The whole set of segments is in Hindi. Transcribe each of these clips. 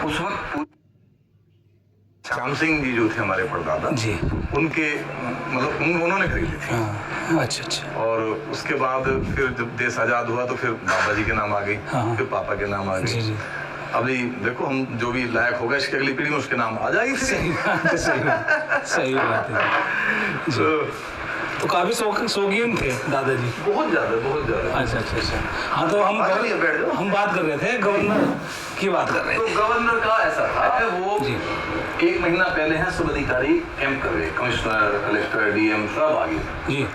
उस वक्त श्याम सिंह जी जो थे हमारे परदादा जी, उनके मतलब उन्होंने खरीदी थी। हाँ, अच्छा अच्छा। और उसके बाद फिर जब देश आज़ाद हुआ तो फिर बाबा जी के नाम आ गई, हाँ। फिर पापा के नाम आ जी गई। जी, अभी देखो हम जो भी लायक होगा इसकी अगली पीढ़ी में उसके नाम आ जाएगी। सही बात है, सही बात है जी। तो काफी शौकीन थे दादाजी। बहुत ज्यादा। अच्छा अच्छा अच्छा। हाँ, तो हम बात कर रहे थे गवर्नर की बात कर रहे तो थे। गवर्नर का ऐसा था कि वो जी, 1 महीना पहले हैं सब अधिकारी कैंप कर रहे, कमिश्नर, कलेक्टर, डीएम सब आ गए जी।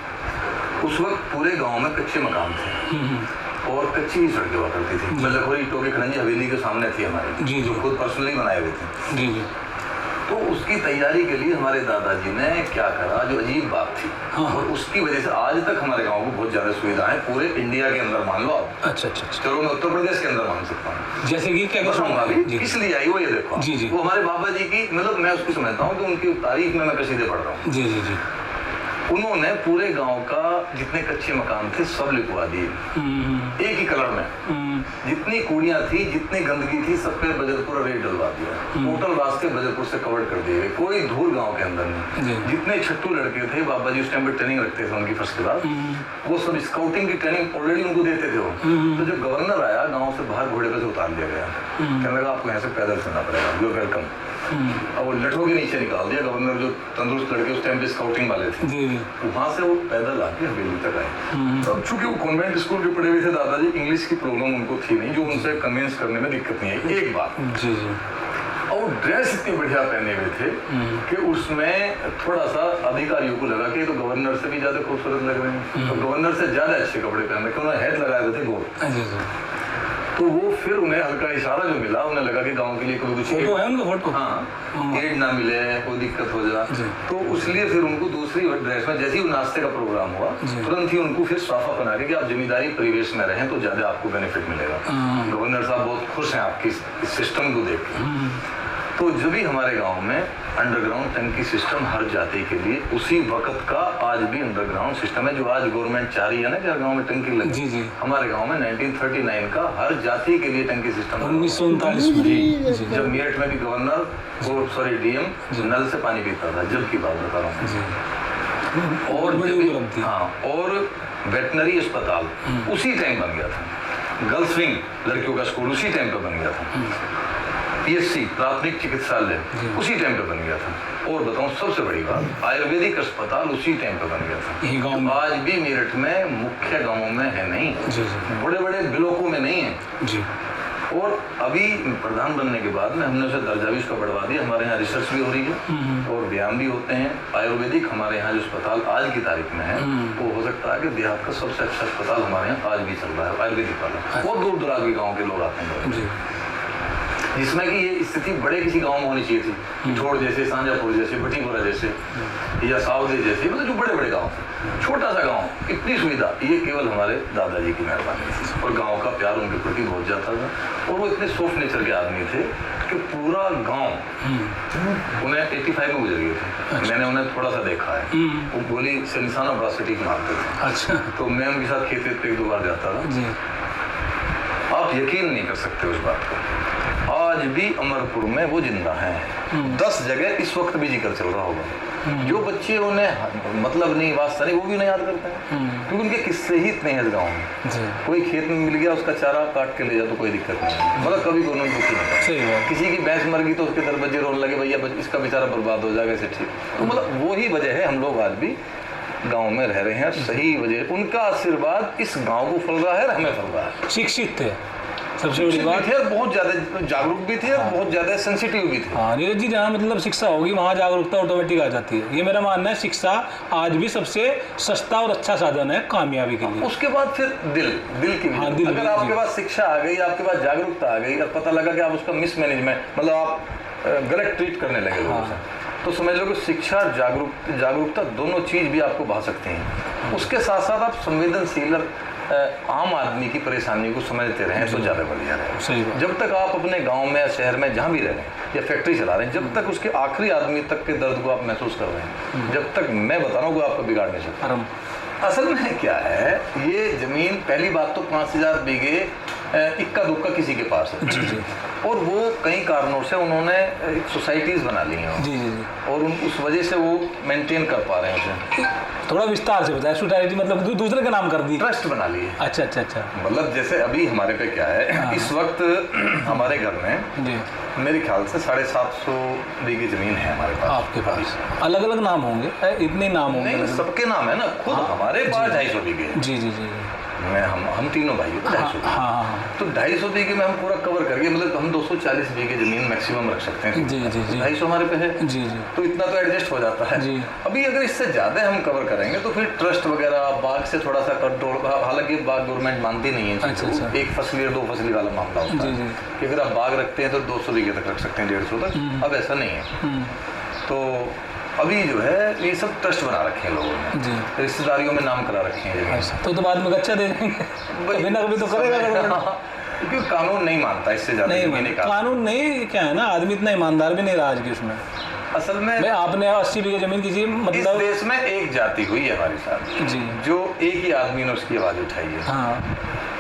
उस वक्त पूरे गांव में कच्चे मकान थे और कच्ची ही सड़कें हुआ करती थी। मतलब टोके खड़ंजी हवेली के सामने थी हमारी, जी, जो खुद पर्सनली बनाए हुए थे। जी जी। तो उसकी तैयारी के लिए हमारे दादाजी ने क्या करा जो अजीब बात थी। हाँ। और उसकी वजह से आज तक हमारे गांव को बहुत ज्यादा सुविधा है पूरे इंडिया के अंदर, मान लो आप। अच्छा अच्छा अच्छा। चलो मैं उत्तर प्रदेश के अंदर मान सकता हूँ। जैसे कि क्या बताऊंगा अभी किस लिए आई वो ये देखो। जी जी। वो हमारे बाबा जी की मतलब मैं उसको समझता हूँ कि उनकी तारीफ में मैं कसीदे पढ़ रहा हूँ। जी जी जी। उन्होंने पूरे गांव का जितने कच्चे मकान थे सब लिखवा दिए एक ही कलर में। जितनी कूड़ियां थी, जितनी गंदगी थी, सब पे बजरपुर रेट डलवा दिया। टोटल रास्ते बजरपुर से कवर कर दिए, कोई धूल गांव के अंदर नहीं। जितने छट्टू लड़के थे, बाबा जी उस टाइम पे ट्रेनिंग रखते थे उनकी फर्स्ट क्लास, वो सब स्काउटिंग की ट्रेनिंग ऑलरेडी उनको देते थे वो। तो जब गवर्नर आया गाँव से बाहर घोड़े पे से उतार दिया गया, कहने लगा आपको यहाँ से पैदल चलना पड़ेगा, यू वेलकम। और वो लठों के नीचे निकाल दिया। गवर्नर जो तंदुरुस्त लड़के उस टाइम पे स्काउटिंग वाले थे, वहां से वो पैदल आके हवेली तक आए। तो चूंकि वो कॉन्वेंट स्कूल के पढ़े हुए थे दादाजी, इंग्लिश की प्रॉब्लम उनको थी नहीं, जो उनसे कन्विंस करने में दिक्कत नहीं आई। एक बात जी जी। और ड्रेस इतनी बढ़िया पहने हुए थे कि उसमें थोड़ा सा अधिकारियों को लगा कि तो गवर्नर से भी ज्यादा खूबसूरत लग रहे हैं, तो गवर्नर से ज्यादा अच्छे कपड़े पहन रखे। उन्होंने हेड लगाए हुए थे गोल। तो वो फिर उन्हें हल्का इशारा जो मिला, उन्हें लगा कि गांव के लिए कोई कुछ फोटो है उनका, फोटो हाँ एड ना मिले, कोई दिक्कत हो जाए, तो उसलिए फिर उनको दूसरी ड्रेस में जैसे ही नाश्ते का प्रोग्राम हुआ तुरंत ही उनको फिर साफा बना के कि आप जमींदारी परिवेश में रहें तो ज्यादा आपको बेनिफिट मिलेगा। गवर्नर साहब बहुत खुश हैं आपकी इस सिस्टम को देख के। तो जब भी हमारे गांव में अंडरग्राउंड टंकी सिस्टम हर जाति के लिए उसी वक्त का आज भी अंडरग्राउंड सिस्टम है, जो आज गवर्नमेंट चाह रही है ना कि हर गांव में टंकी लगे। जी जी। हमारे गांव में 1939 का हर जाति के लिए टंकी सिस्टम 1939 में जब मेरठ में भी गवर्नर डीएम नल से पानी पीता था, जब की बात बता रहा हूँ। और हाँ, और वेटनरी अस्पताल उसी टाइम बन गया था। गर्ल्स विंग लड़कियों का स्कूल उसी टाइम पे बन गया था। पीएचसी प्राथमिक चिकित्सालय उसी टाइम पे बन गया था। और बताऊं सबसे बड़ी बात, आयुर्वेदिक अस्पताल उसी टाइम पे बन गया था। आज भी मेरठ में मुख्य गांवों में है नहीं, बड़े बड़े ब्लॉकों में नहीं है जी। और अभी प्रधान बनने के बाद में हमने उसे दर्जा भी उसका बढ़वा दिया। हमारे यहाँ रिसर्च भी हो रही है और व्यायाम भी होते हैं। आयुर्वेदिक हमारे यहाँ जो अस्पताल आज की तारीख में है वो हो सकता है कि देहात का सबसे अच्छा अस्पताल हमारे यहाँ आज भी चल रहा है, आयुर्वेदिक वाला। बहुत दूर दराज के गाँव के लोग आते हैं, जिसमें कि ये स्थिति बड़े किसी गांव में होनी चाहिए थी। ठोड़ जैसे, सांजापुर जैसे, भटीपुरा जैसे या सावदे जैसे, मतलब जो बड़े बड़े गांव, छोटा सा गांव, इतनी सुविधा, ये केवल हमारे दादाजी की मेहरबानी थी। और गांव का प्यार उनके प्रति बहुत जाता था। और वो इतने सॉफ्ट नेचर के आदमी थे कि पूरा गाँव उन्हें 85 में गुजर गए थे। मैंने उन्हें थोड़ा सा देखा है, वो गोली से निशाना बड़ा सटीक मारते थे। अच्छा। तो मैं उनके साथ खेत पे 1-2 बार जाता था। आप यकीन नहीं कर सकते उस बात को, आज भी अमरपुर में वो जिंदा हैं। 10 जगह इस वक्त भी जिक्र चल रहा होगा। जो बच्चे उन्हें मतलब नहीं, वास्ता नहीं, वो भी उन्हें याद करते हैं क्योंकि उनके किस्से ही इतने हैं इस गाँव में। कोई खेत में मिल गया, उसका चारा काट के ले जाओ तो कोई दिक्कत नहीं, मतलब कभी उन्होंने दुखी नहीं। किसी की भैंस मर गई तो उसके दरवाजे रोने लगे, भैया इसका बेचारा बर्बाद हो जाएगा, ऐसे ठीक। तो मतलब वही वजह है हम लोग आज भी गांव में रह रहे हैं। सही वजह उनका आशीर्वाद इस गांव को फल रहा है, हमें फल रहा है। शिक्षित थे, सबसे बड़ी बात है, बहुत ज्यादा जागरूक भी थे और बहुत ज्यादा सेंसिटिव भी थे। हाँ नीरज जी, जहाँ मतलब शिक्षा होगी वहाँ जागरूकता ऑटोमेटिक आ जाती है। ये मेरा मानना है, शिक्षा आज भी सबसे सस्ता और अच्छा साधन है कामयाबी के लिए। उसके बाद फिर दिल की भी। हाँ, अगर आपके पास शिक्षा आ गई, आपके पास जागरूकता आ गई और पता लगा कि आप उसका मिसमैनेजमेंट, मतलब आप गलत ट्रीट करने लगे लोगों से, तो समझ लो कि शिक्षा जागरूकता दोनों चीज भी आपको भा सकते हैं। उसके साथ साथ आप संवेदनशील आम आदमी की परेशानी को समझते रहें तो ज़्यादा बढ़िया रहेगा। जब तक आप अपने गांव में या शहर में जहाँ भी रह रहे हैं या फैक्ट्री चला रहे हैं, जब तक उसके आखिरी आदमी तक के दर्द को आप महसूस कर रहे हैं, जब तक मैं बता रहा हूँ आपको बिगाड़ नहीं सकता। असल में क्या है, ये जमीन, पहली बात तो 5000 बीघे इक्का दुक्का किसी के पास है। जी जी। और वो कई कारणों से उन्होंने एक सोसाइटीज बना ली हैं। जी जी जी। और उस वजह से वो मेंटेन कर पा रहे हैं उसे। थोड़ा विस्तार से बताया। सोसाइटी मतलब दूसरे का नाम कर दी, ट्रस्ट बना लिए। अच्छा अच्छा अच्छा। मतलब जैसे अभी हमारे पे क्या है, इस वक्त हमारे घर में जी मेरे ख्याल से 750 बीघे जमीन है हमारे पास। आपके पास अलग अलग नाम होंगे, इतने नाम होंगे? नहीं, सबके नाम है ना। खुद हमारे पास 250 बीघे। जी जी जी। मैं हम तीनों भाई हो 250 बीघे। हाँ। तो 250 बीघे में हम पूरा कवर करके, मतलब हम 240 बीघे जमीन मैक्सिमम रख सकते हैं। जी जी जी। 250 हमारे पे है। जी जी। तो इतना तो एडजस्ट हो जाता है जी। अभी अगर इससे ज्यादा हम कवर करेंगे तो फिर ट्रस्ट वगैरह, बाग से थोड़ा सा कंट्रोल, हालांकि बाग गवर्नमेंट मानती नहीं है। अच्छा अच्छा। एक फसली और 2 फसली वाला मामला होता जी है जी। कि अगर आप बाग रखते हैं तो 200 बीघे तक रख सकते हैं, 150 तक। अब ऐसा नहीं है। तो अभी जो है ये सब ट्रस्ट बना रखे हैं लोगों ने। जी। रिश्तेदारियों में नाम करा रखे हैं जमीन। अच्छा, तो बाद में कच्चा दे देंगे कभी ना कभी तो करेगा गड़बड़। क्योंकि कानून नहीं मानता इससे ज्यादा नहीं जमीनें का। कानून नहीं, क्या है ना, आदमी इतना ईमानदार भी नहीं रहा आज के उसमें। असल में भाई आपने 80 बीघे जमीन किसी इस मतलब देश में एक जाति हुई है हमारे साथ, जी जो एक ही आदमी ने उसकी आवाज उठाई है। हाँ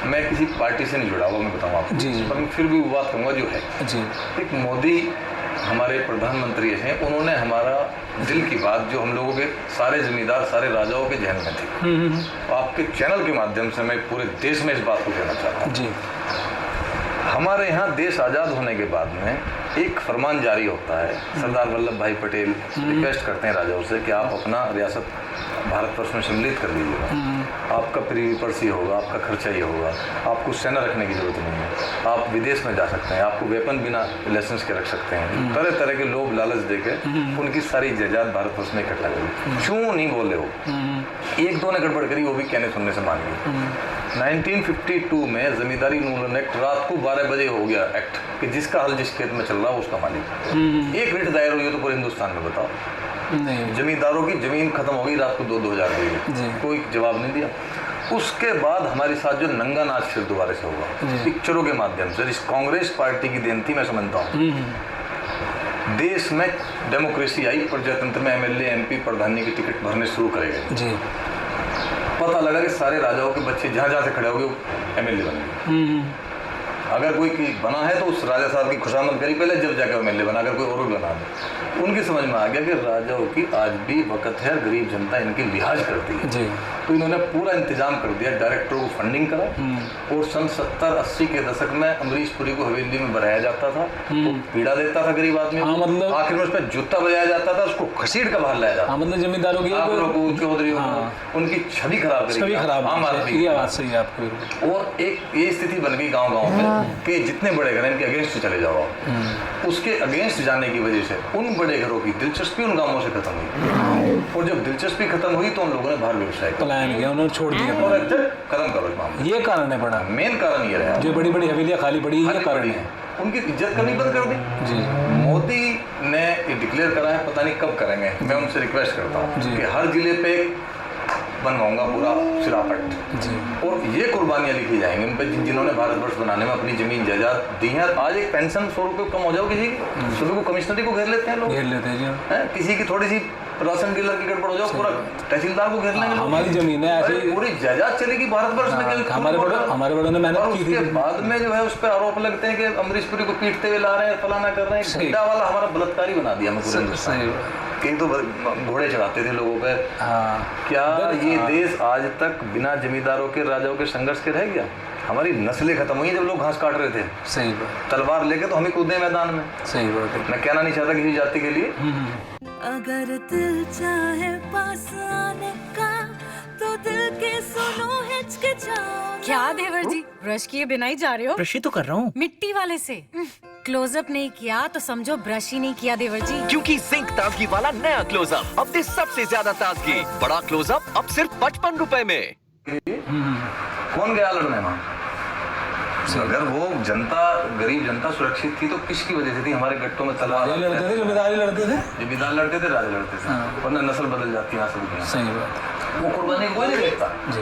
मैं किसी पार्टी से नहीं जुड़ा हुआ, मैं बताऊँ आपको। जी, जी। पर मैं फिर भी वो बात कहूँगा जो है। जी एक मोदी हमारे प्रधानमंत्री हैं, उन्होंने हमारा दिल की बात जो हम लोगों के सारे जमींदार, सारे राजाओं के जहन में थी, आपके चैनल के माध्यम से मैं पूरे देश में इस बात को कहना चाहता हूँ। जी। हमारे यहाँ देश आज़ाद होने के बाद में एक फरमान जारी होता है। सरदार वल्लभ भाई पटेल रिक्वेस्ट करते हैं राजाओं से कि आप अपना रियासत भारतवर्ष में सम्मिलित कर लीजिएगा। आपका प्रीपर्सी होगा, आपका खर्चा ही होगा, आपको सेना रखने की जरूरत नहीं है, आप विदेश में जा सकते हैं, आपको वेपन बिना लाइसेंस के रख सकते हैं। तरह तरह के लोभ लालच देके उनकी सारी जायदाद भारतवर्ष में इकट्ठा करी। क्यों नहीं बोले हो? एक दो ने गड़बड़ करी, वो भी कहने सुनने से मान गई। 1952 में जमींदारी उन्मूलन एक्ट, रात को 12 बजे हो गया एक्ट कि जिसका हल जिस खेत में चल रहा है उसका मालिक। एक रिट दायर हुई तो पूरे हिंदुस्तान में बताओ, नहीं जमींदारों की जमीन खत्म हो गई रात को 2-2000 जी। कोई जवाब नहीं दिया। उसके बाद हमारे साथ जो नंगा नाच फिर दोबारा से होगा पिक्चरों के माध्यम से, इस कांग्रेस पार्टी की देन थी, मैं समझता हूँ। देश में डेमोक्रेसी आई, प्रजातंत्र में एमएलए एमपी प्रधानी की टिकट भरने शुरू करेंगे जी। पता लगा कि सारे राजाओं के बच्चे जहाँ जहाँ से खड़े हो गए एमएलए बन गए। अगर कोई बना है तो उस राजा साहब की खुशामद करी पहले, जब जाकर एमएलए बना, अगर कोई और भी बना दे। उनकी समझ में आ गया कि राजाओं की आज भी वक्त है, गरीब जनता इनकी लिहाज करती है जी। तो इन्होंने पूरा इंतजाम कर दिया, डायरेक्टरों को फंडिंग करा। और सन 70-80 के दशक में अमरीश पुरी को हवेली में बनाया जाता था, वो पीड़ा देता था गरीब आदमी को। मतलब आखिर में उस पर जूता बजाया जाता था, उसको घसीट कर बाहर लाया जाता था। मतलब जमींदारों की चौधरियों को उनकी छवि खराब करी, आम आदमी। ये बात सही है आपको। और एक ये स्थिति बन गई गांव-गांव में कि जितने बड़े घर हैं इनके अगेंस्ट चले जाओ। उसके अगेंस्ट जाने की वजह से उन बड़े घरों की दिलचस्पी उन गांवों से खत्म हुई। और जब दिलचस्पी खत्म हुई तो उन लोगों ने बाहर व्यवसाय पलायन किया, उन्होंने छोड़ दिया। और खत्म करो इस मामले। ये कारण है बड़ा, मेन कारण ये रहा, जो बड़ी बड़ी हवेलियां खाली पड़ी, ये कारण है। उनकी इज्जत करनी बंद कर दी। जी। मोदी ने ये डिक्लेयर करा है, पता नहीं कब करेंगे। मैं उनसे रिक्वेस्ट करता हूँ कि हर जिले पे बनवाऊंगा पूरा सिरापट जी। और ये कुर्बानियां लिखी जाएंगी उन पे जिन्होंने भारतवर्ष बनाने में अपनी जमीन जायदाद दी है। आज एक पेंशन 100 रुपये कम हो जाओ किसी की, सुबह को कमिश्नरी को घेर लेते हैं लोग, घेर लेते हैं। किसी की थोड़ी सी राशन डीलर की गड़बड़ हो जाओ, पूरा तहसीलदार को घेर लेंगे। हमारी जमीन है ऐसी, पूरी जायदाद चलेगी भारतवर्ष में। हमारे बड़ों ने मेहनत की थी। उसके बाद में जो है उस पर आरोप लगते हैं कि अमरीश पुरी को पीटते हुए ला रहे हैं, फलाना कर रहे हैं। गुंडा वाला हमारा बलात्कारी बना दिया हमें। कहीं तो घोड़े चढ़ाते थे लोगों पे। क्या ये देश आज तक बिना जमींदारों के, राजाओं के संघर्ष के रह गया? हमारी नस्लें खत्म हुई जब लोग घास काट रहे थे। सही बात। तलवार लेके तो हम ही कूदे मैदान में। सही बात है। मैं कहना नहीं चाहता किसी जाति के लिए। अगर दिल चाहे पास आने का तो दिल के सुनो हिचकिचाओ। क्या देवर जी, ब्रश किए बिना ही जा रहे हो? ब्रश ही तो कर रहा हूँ। मिट्टी वाले से क्लोजअप नहीं किया तो समझो ब्रश ही नहीं किया देवर जी। क्योंकि जिंक ताजगी वाला नया क्लोजअप अब दे सबसे ज्यादा ताजगी। बड़ा क्लोजअप अब सिर्फ 55 रुपए में। कौन गया लड़ने वहाँ? अगर वो जनता, गरीब जनता सुरक्षित थी तो किसकी वजह से थी? हमारे गट्टों में तलवार लड़ते थे, जमींदारी लड़ते थे, जमींदार लड़ते थे, राजा लड़ते थे, वरना नस्ल बदल जाती है यहाँ से। सही बात। वो कुर्बानी कोई नहीं देखता जी।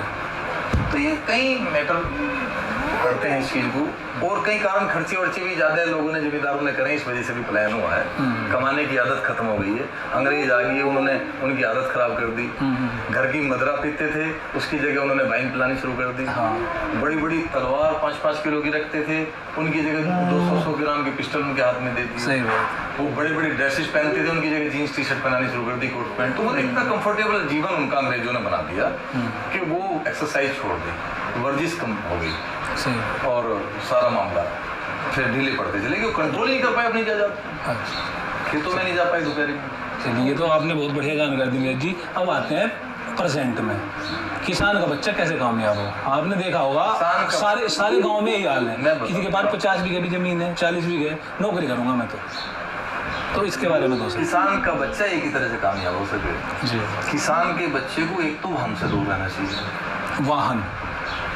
तो ये कई मैटर करते हैं इस चीज को। और कई कारण खर्चे वर्चे भी ज्यादा लोगों ने, जमींदारों ने करे, इस वजह से भी पलायन हुआ है। कमाने की आदत खत्म हो गई है, अंग्रेज आ गए, उन्होंने उनकी आदत खराब कर दी। घर की मदरा पीते थे, उसकी जगह उन्होंने वाइन पिलानी शुरू कर दी। बड़ी बड़ी तलवार 5-5 किलो की रखते थे, उनकी जगह 200 ग्राम की पिस्टल उनके हाथ में दे दी। वो बड़ी बड़ी ड्रेसेस पहनते थे, उनकी जगह जीन्स टी शर्ट पहनानी शुरू कर दी, कोट पैंट। तो वो इतना कंफर्टेबल जीवन उनका अंग्रेजों ने बना दिया कि वो एक्सरसाइज छोड़ दी, वर्जिश कम हो गई और सारा मामला फिर ढीले पड़ते चले कि वो कंट्रोल नहीं कर पाए अपनी जायदाद, खेतों में नहीं जा पाए दोपहर में। चलिए, तो आपने बहुत बढ़िया जानकारी दी नीरज जी। अब आते हैं प्रेजेंट में, किसान का बच्चा कैसे कामयाब हो। आपने देखा होगा सारे गांव में यही हाल है, किसी के पास 50 बीघे भी जमीन है, 40 बीघे, नौकरी करूंगा मैं तो इसके बारे में दोस्तों, किसान का बच्चा एक ही तरह से कामयाब हो सके जी। किसान के बच्चे को एक तो हमसे दूर रहना चाहिए, वाहन,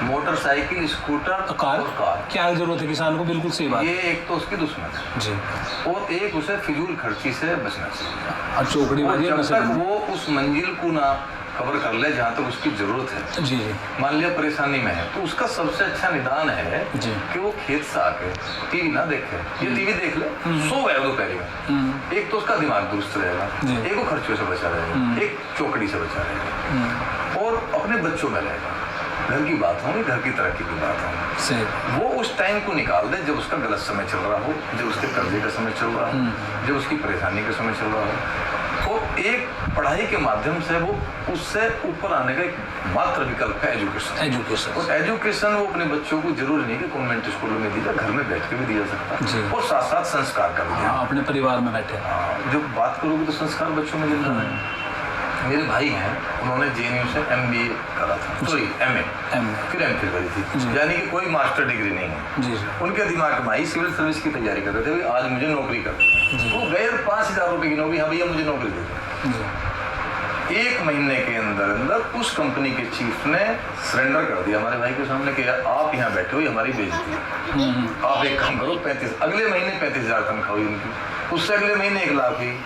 मोटरसाइकिल, स्कूटर, कार क्या जरूरत है किसान को, बिल्कुल सही बात। ये एक तो उसकी दुश्मन है जी, और एक उसे फिजूल खर्ची से बचना चाहिए। और चौकड़ीबाजी, जब तक वो उस मंजिल को ना कवर कर ले जहाँ तक उसकी जरूरत है जी, मान लिया परेशानी में है, तो उसका सबसे अच्छा निदान है जी कि वो खेत से आके टीवी ना देखे, ये टीवी देख ले, सो गया दोपहर में, एक तो उसका दिमाग दुरुस्त रहेगा, एक वो खर्चों से बचा रहेगा, एक चौकड़ी से बचा रहेगा, और अपने बच्चों में रहेगा। घर की बात होगी, घर की तरक्की की बात होगी, वो उस टाइम को निकाल दे जब उसका गलत समय चल रहा हो, जब उसके कर्जे का समय चल रहा हो, जब उसकी परेशानी का समय चल रहा हो। तो एक पढ़ाई के माध्यम से वो उससे ऊपर आने का एक मात्र विकल्प है एजुकेशन। और एजुकेशन वो अपने बच्चों को जरूरी नहीं कि कॉन्वेंट स्कूलों में दिया, घर में बैठ के भी दिया सकता है, और साथ साथ संस्कार का भी। अपने परिवार में बैठे जब बात करोगे तो संस्कार बच्चों में मिल रहा है। मेरे भाई हैं, उन्होंने JNU से MBA करा था, सॉरी MA, फिर MPhil करी थी, यानी कि कोई मास्टर डिग्री नहीं है। उनके दिमाग में आई सिविल सर्विस की तैयारी कर रहे थे, आज मुझे नौकरी कर, वो गए 5000 रुपये की नौकरी, हाँ भैया मुझे नौकरी दे दो। 1 महीने के अंदर अंदर उस कंपनी के चीफ ने सरेंडर कर दिया हमारे भाई के सामने कि आप यहाँ बैठे हो, हमारी बेइज्जती है, आप एक काम करो, 35 अगले महीने 35,000 तनख्वाह हुई उनकी, उससे अगले महीने 1 लाख हुई,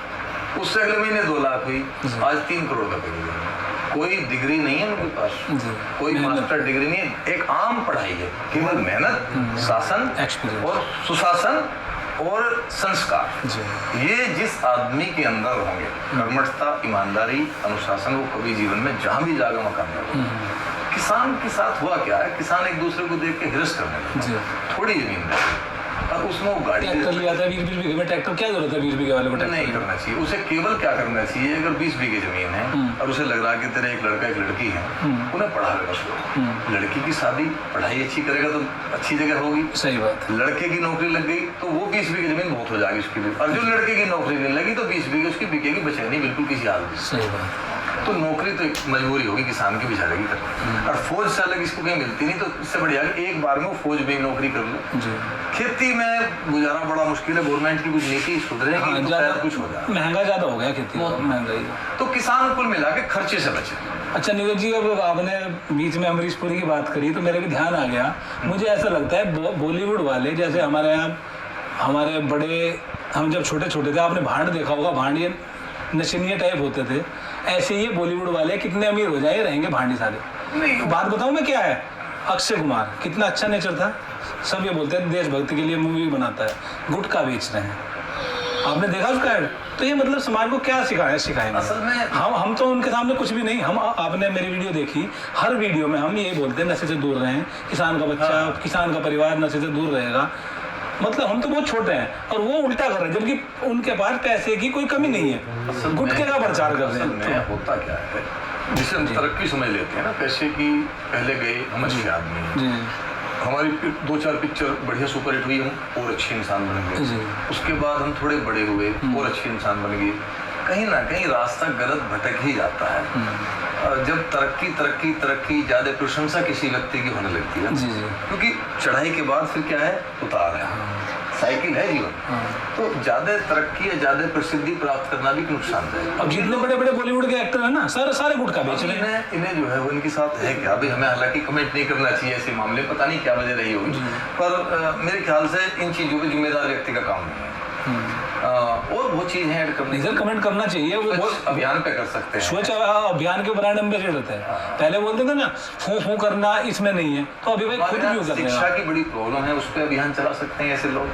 उससे अगले महीने 2 लाख हुई, आज 3 करोड़ का पैकेज। कोई डिग्री नहीं है उनके पास, कोई मास्टर डिग्री नहीं है, एक आम पढ़ाई है, केवल मेहनत, शासन और सुशासन और संस्कार। ये जिस आदमी के अंदर होंगे, कर्मठता, ईमानदारी, अनुशासन, वो कभी जीवन में जहाँ भी जाएगा मकान होगा। किसान के साथ हुआ क्या है, किसान एक दूसरे को देख के हिरस करने लगा, थोड़ी जमीन में और उसमें वो गाड़ी ट्रैक्टर लिया था 20 बीघे में, ट्रैक्टर क्या जरूरत है 20 बीघे वाले को ट्रैक्टर नहीं करना चाहिए। उसे केवल क्या करना चाहिए, अगर 20 बीघे जमीन है और उसे लग रहा है कि तेरे एक लड़का एक लड़की है, उन्हें पढ़ा लेगा उसको। लड़की की शादी, पढ़ाई अच्छी करेगा तो अच्छी जगह होगी, सही बात। लड़के की नौकरी लग गई तो वो 20 बीघे जमीन बहुत हो जाएगी उसके लिए, और जो लड़के की नौकरी नहीं लगी तो 20 बीघे उसकी बिकेगी, बचेगी बिल्कुल किसी हाल में। सही बात। तो नौकरी तो एक मजबूरी होगी किसान की बेचारे की करनी, और फौज से अलग इसको कहीं मिलती नहीं, तो इससे बढ़िया एक बार में वो फौज में नौकरी कर ले। खेती में गुजारा बड़ा मुश्किल है, गवर्नमेंट की कुछ नीति सुधरेगी तो कुछ हो जाए, महंगा ज्यादा हो गया खेती, महंगाई, तो किसान कुल मिला के खर्चे से बचे। अच्छा नीरज जी, अब आपने बीच में अमरीश पुरी की बात करी तो मेरे भी ध्यान आ गया, मुझे ऐसा लगता है बॉलीवुड वाले, जैसे हमारे यहाँ हमारे बड़े, हम जब छोटे छोटे थे आपने भांड देखा होगा, भांडिये नशनीय टाइप होते थे, ऐसे ही बॉलीवुड वाले कितने अमीर हो जाए रहेंगे भांडी सारे। बात बताऊं मैं क्या है, अक्षय कुमार कितना अच्छा नेचर था, सब ये बोलते हैं देशभक्ति के लिए मूवी बनाता है, गुटखा बेच रहे हैं, आपने देखा उसका ऐड। तो ये मतलब समाज को क्या सिखाएंगे असल में हम तो उनके सामने कुछ भी नहीं। हम आपने मेरी वीडियो देखी, हर वीडियो में हम ये बोलते हैं नशे से दूर रहें, किसान का बच्चा किसान का परिवार नशे से दूर रहेगा, मतलब हम तो बहुत छोटे हैं और वो उल्टा कर रहे हैं, जबकि उनके पास पैसे की कोई कमी नहीं है, गुटखे का प्रचार कर रहे हैं। होता क्या है, जिसे हम तरक्की समझ लेते हैं ना, पैसे की पहले गए, हम अच्छे आदमी हैं, हमारी 2-4 पिक्चर बढ़िया सुपर हिट हुई, हम और अच्छे इंसान बन गए, उसके बाद हम थोड़े बड़े हुए और अच्छे इंसान बन गए, कहीं ना कहीं रास्ता गलत भटक ही जाता है। जब तरक्की ज्यादा प्रशंसा किसी व्यक्ति की होने लगती है, क्योंकि चढ़ाई के बाद फिर क्या है, उतार है, साइकिल है जीवन। तो ज्यादा तरक्की या ज्यादा प्रसिद्धि प्राप्त करना भी नुकसान है। अब जितने बड़े बड़े बॉलीवुड के एक्टर हैं ना, सारे गुटखा बेच रहे हैं। इन्हें जो है वो इनके साथ है क्या, अभी हमें हालांकि कमेंट नहीं करना चाहिए ऐसे मामले, पता नहीं क्या वजह रही होगी, पर मेरे ख्याल से इन चीजों पर जिम्मेदार व्यक्ति का काम नहीं है। और वो चीज है ऐड करनी। सर कमेंट करना चाहिए, वो अभियान पे कर सकते हैं। स्वच्छ अभियान के ब्रांड एम्बेसडर थे। पहले बोलते थे ना फू फू करना इसमें नहीं है, तो अभी भाई खुद क्यों कर रहे हैं? शिक्षा की बड़ी प्रॉब्लम है, उस पर अभियान चला सकते हैं ऐसे लोग।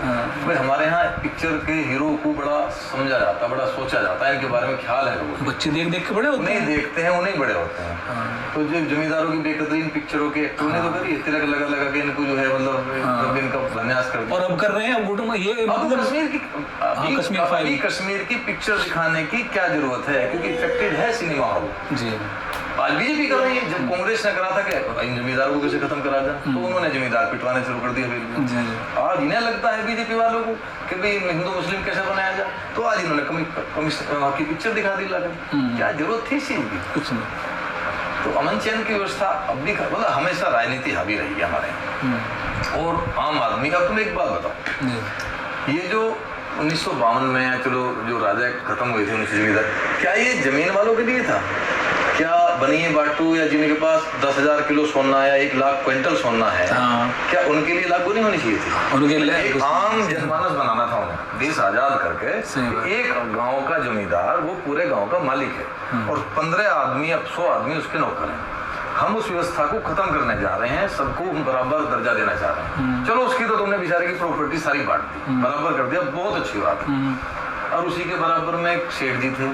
भाई हमारे यहाँ पिक्चर के हीरो को बड़ा समझा जाता है, बड़ा सोचा जाता है, इनके बारे में ख्याल है लोगों को। बच्चे देख देख के बड़े होते नहीं हैं। देखते हैं, उन्हीं बड़े होते हैं। तो जो जमींदारों की बेकदरीन पिक्चरों के एक्टरों ने तो करी है, तिलक लगा लगा के इनको जो है मतलब इनका उपन्यास कर दिया। और अब कर रहे हैं, अब गुटों में ये अब मतलब कश्मीर की कश्मीर फाइल। कश्मीर की पिक्चर दिखाने की क्या जरूरत है, क्योंकि इफेक्टेड है सिनेमा हॉल। जी आज बीजेपी कर रही है। जब कांग्रेस ने करा था कि इन जमींदारों को कैसे खत्म करा जाए, तो उन्होंने जमींदार पिटवाने शुरू कर दिए। जी आज इन्हें लगता है बीजेपी वालों को कि भाई हिंदू मुस्लिम कैसे बनाया जाए, तो आज इन्होंने की पिक्चर दिखा दी लगा। क्या जरूरत थी इस चीज की? कुछ नहीं। तो अमन चैन की व्यवस्था अब भी मतलब हमेशा राजनीति हावी रही है हमारे यहाँ। और आम आदमी का तुम एक बात बताओ, जी ये जो 1952 में चलो जो राजा खत्म हुए थे उनसे जमींदार, क्या ये जमीन वालों के लिए था? क्या बनिए बाटू या जिनके पास 10,000 किलो सोना या 1 लाख क्विंटल सोना है, क्या उनके लिए लागू नहीं होनी चाहिए थी? उनके लिए एक आम जनमानस बनाना था उन्हें, देश आजाद करके। एक गांव का जमींदार वो पूरे गांव का मालिक है और 15 आदमी या 100 आदमी उसके नौकर हैं। हम उस व्यवस्था को खत्म करने जा रहे हैं, सबको बराबर दर्जा देना चाह रहे हैं। चलो उसकी तो तुमने बेचारे की प्रॉपर्टी सारी बांट दी, बराबर कर दिया, बहुत अच्छी बात है। और उसी के बराबर में एक सेठ जी थे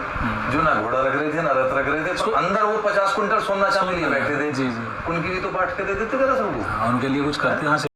जो ना घोड़ा रख रहे थे ना रथ रख रहे थे, तो अंदर वो 50 कुंटल सोना चांदी लिए बैठे थे। जी जी उनकी भी तो बांट के दे देते जरा सबको। उनके लिए कुछ करते हैं।